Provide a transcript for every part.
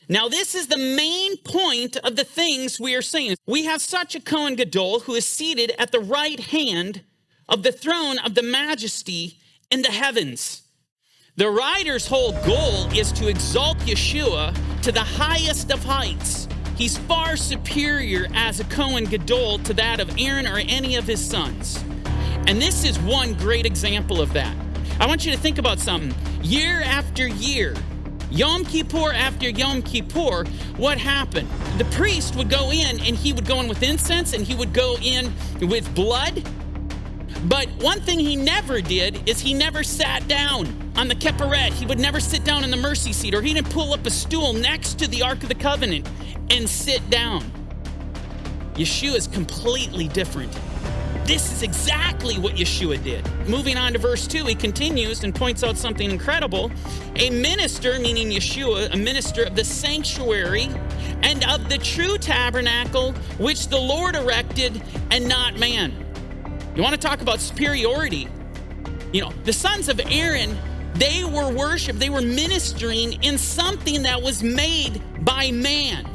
Now, this is the main point of the things we are saying. We have such a Kohen Gadol who is seated at the right hand of the throne of the majesty in the heavens. The writer's whole goal is to exalt Yeshua to the highest of heights. He's far superior as a Kohen Gadol to that of Aaron or any of his sons. And this is one great example of that. I want you to think about something. Year after year, Yom Kippur after Yom Kippur, what happened? The priest would go in and he would go in with incense and he would go in with blood. But one thing he never did is he never sat down on the Kepharet. He would never sit down in the mercy seat, or he didn't pull up a stool next to the Ark of the Covenant and sit down. Yeshua is completely different. This is exactly what Yeshua did. Moving on to verse 2, he continues and points out something incredible. A minister, meaning Yeshua, a minister of the sanctuary and of the true tabernacle, which the Lord erected and not man. You want to talk about superiority? You know, the sons of Aaron, they were worship, they were ministering in something that was made by man.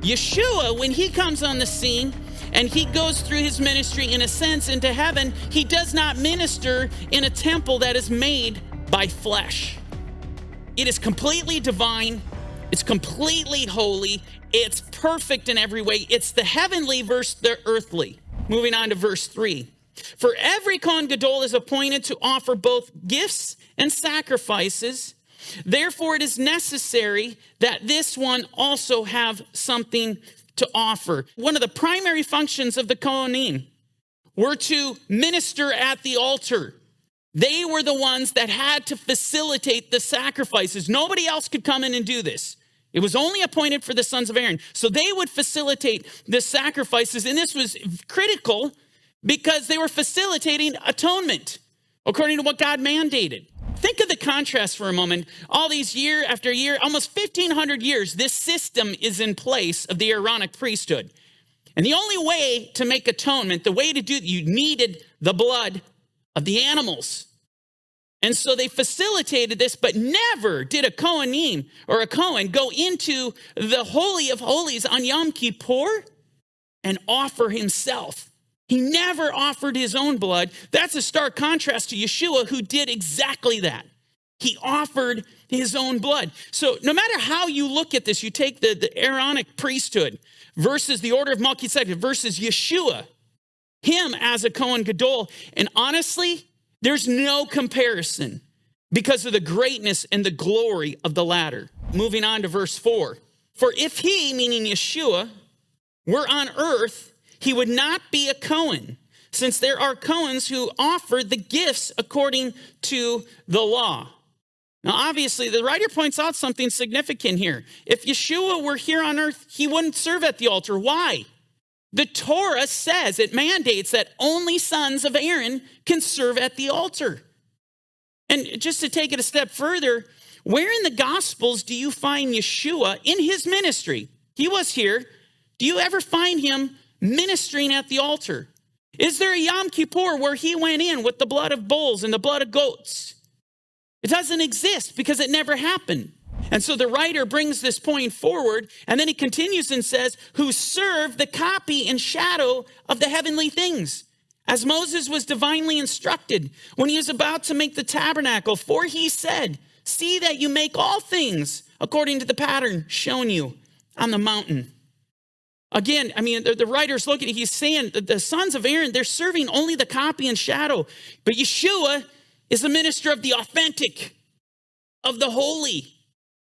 Yeshua, when he comes on the scene and he goes through his ministry in a sense into heaven, he does not minister in a temple that is made by flesh. It is completely divine. It's completely holy. It's perfect in every way. It's the heavenly versus the earthly. Moving on to verse 3. For every Kohen Gadol is appointed to offer both gifts and sacrifices. Therefore, it is necessary that this one also have something to offer. One of the primary functions of the Kohanim were to minister at the altar. They were the ones that had to facilitate the sacrifices. Nobody else could come in and do this. It was only appointed for the sons of Aaron. So they would facilitate the sacrifices, and this was critical because they were facilitating atonement according to what God mandated. Think of the contrast for a moment. All these year after year, almost 1,500 years, this system is in place of the Aaronic priesthood. And the only way to make atonement, the way to do it, you needed the blood of the animals. And so they facilitated this, but never did a Kohanim or a Kohen go into the Holy of Holies on Yom Kippur and offer himself. He never offered his own blood. That's a stark contrast to Yeshua, who did exactly that. He offered his own blood. So no matter how you look at this, you take the Aaronic priesthood versus the order of Melchizedek versus Yeshua, him as a Kohen Gadol. And honestly, there's no comparison because of the greatness and the glory of the latter. Moving on to verse 4. For if he, meaning Yeshua, were on earth, he would not be a Kohen, since there are Kohens who offer the gifts according to the law. Now, obviously, the writer points out something significant here. If Yeshua were here on earth, he wouldn't serve at the altar. Why? The Torah says, it mandates that only sons of Aaron can serve at the altar. And just to take it a step further, where in the Gospels do you find Yeshua in his ministry? He was here. Do you ever find him ministering at the altar? Is there a Yom Kippur where he went in with the blood of bulls and the blood of goats? It doesn't exist because it never happened. And so the writer brings this point forward, and then he continues and says, who served the copy and shadow of the heavenly things, as Moses was divinely instructed when he was about to make the tabernacle. For he said, see that you make all things according to the pattern shown you on the mountain. Again, I mean, the writer's looking, he's saying that the sons of Aaron, they're serving only the copy and shadow. But Yeshua is the minister of the authentic, of the holy.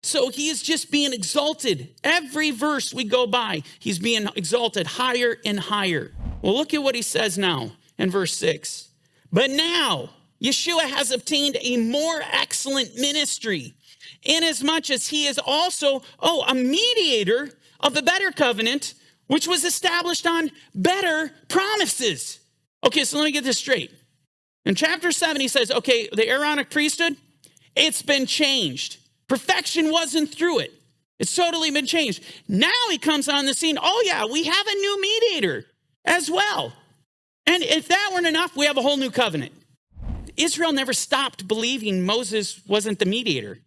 So he is just being exalted. Every verse we go by, he's being exalted higher and higher. Well, look at what he says now in verse 6. But now Yeshua has obtained a more excellent ministry, inasmuch as he is also, a mediator of the better covenant, which was established on better promises. Okay, so let me get this straight. In chapter 7, he says, the Aaronic priesthood, it's been changed. Perfection wasn't through it. It's totally been changed. Now he comes on the scene. We have a new mediator as well. And if that weren't enough, we have a whole new covenant. Israel never stopped believing Moses wasn't the mediator.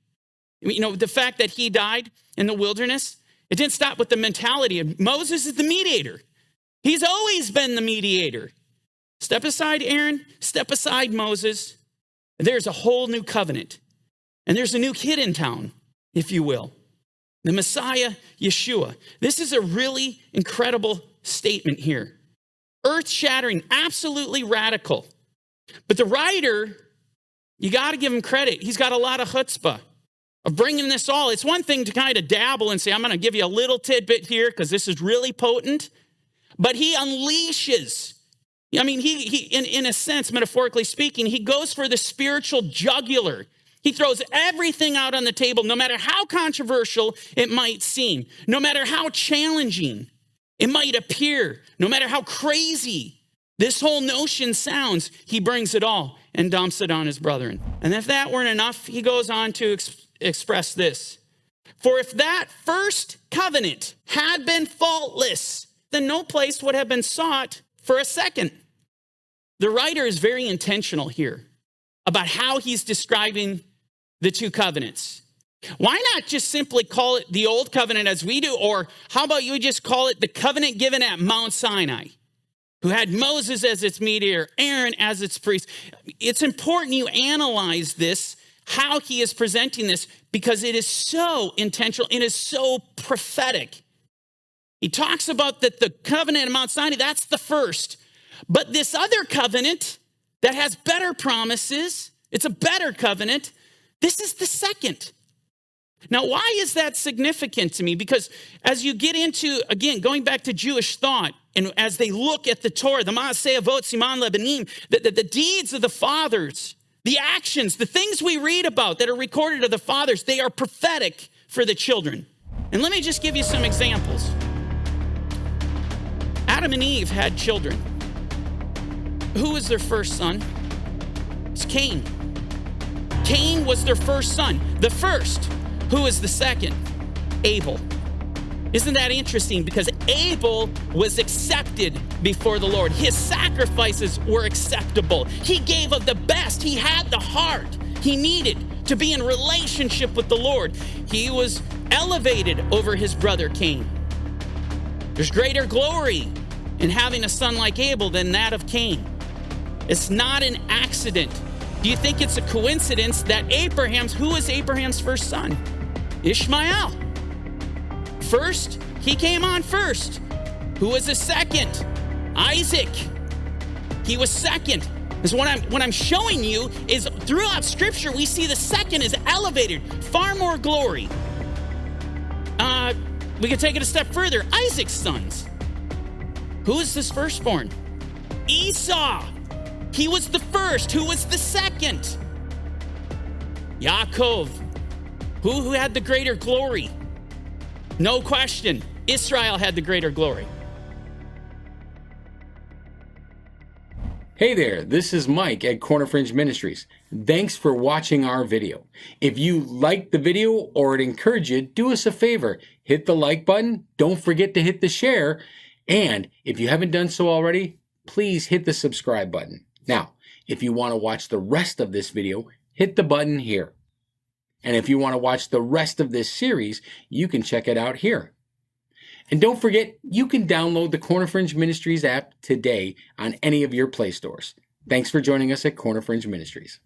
The fact that he died in the wilderness, it didn't stop with the mentality of Moses is the mediator. He's always been the mediator. Step aside, Aaron. Step aside, Moses. There's a whole new covenant. And there's a new kid in town, if you will. The Messiah, Yeshua. This is a really incredible statement here. Earth-shattering, absolutely radical. But the writer, you got to give him credit. He's got a lot of chutzpah of bringing this all. It's one thing to kind of dabble and say, I'm going to give you a little tidbit here because this is really potent. But he unleashes. He in a sense, metaphorically speaking, he goes for the spiritual jugular. He throws everything out on the table, no matter how controversial it might seem, no matter how challenging it might appear, no matter how crazy this whole notion sounds, he brings it all and dumps it on his brethren. And if that weren't enough, he goes on to express this. For if that first covenant had been faultless, then no place would have been sought for a second. The writer is very intentional here about how he's describing the two covenants. Why not just simply call it the old covenant as we do? Or how about you just call it the covenant given at Mount Sinai, who had Moses as its mediator, Aaron as its priest? It's important you analyze this, how he is presenting this, because it is so intentional. It is so prophetic. He talks about that the covenant at Mount Sinai, that's the first. But this other covenant that has better promises, it's a better covenant, this is the second. Now, why is that significant to me? Because as you get into, again, going back to Jewish thought, and as they look at the Torah, the Maaseh Avot, Siman Lebanim, the deeds of the fathers, the actions, the things we read about that are recorded of the fathers, they are prophetic for the children. And let me just give you some examples. Adam and Eve had children. Who was their first son? It's Cain. Cain was their first son. The first. Who is the second? Abel. Isn't that interesting? Because Abel was accepted before the Lord. His sacrifices were acceptable. He gave of the best. He had the heart he needed to be in relationship with the Lord. He was elevated over his brother Cain. There's greater glory in having a son like Abel than that of Cain. It's not an accident. Do you think it's a coincidence that who was Abraham's first son? Ishmael. First, he came on first. Who was the second? Isaac. He was second. Because what I'm showing you is throughout Scripture, we see the second is elevated, far more glory. We could take it a step further. Isaac's sons. Who is this firstborn? Esau. He was the first. Who was the second? Yaakov. Who had the greater glory? No question. Israel had the greater glory. Hey there, this is Mike at Corner Fringe Ministries. Thanks for watching our video. If you liked the video or it encouraged you, do us a favor. Hit the like button. Don't forget to hit the share. And if you haven't done so already, please hit the subscribe button. Now, if you want to watch the rest of this video, hit the button here. And if you want to watch the rest of this series, you can check it out here. And don't forget, you can download the Corner Fringe Ministries app today on any of your Play stores. Thanks for joining us at Corner Fringe Ministries.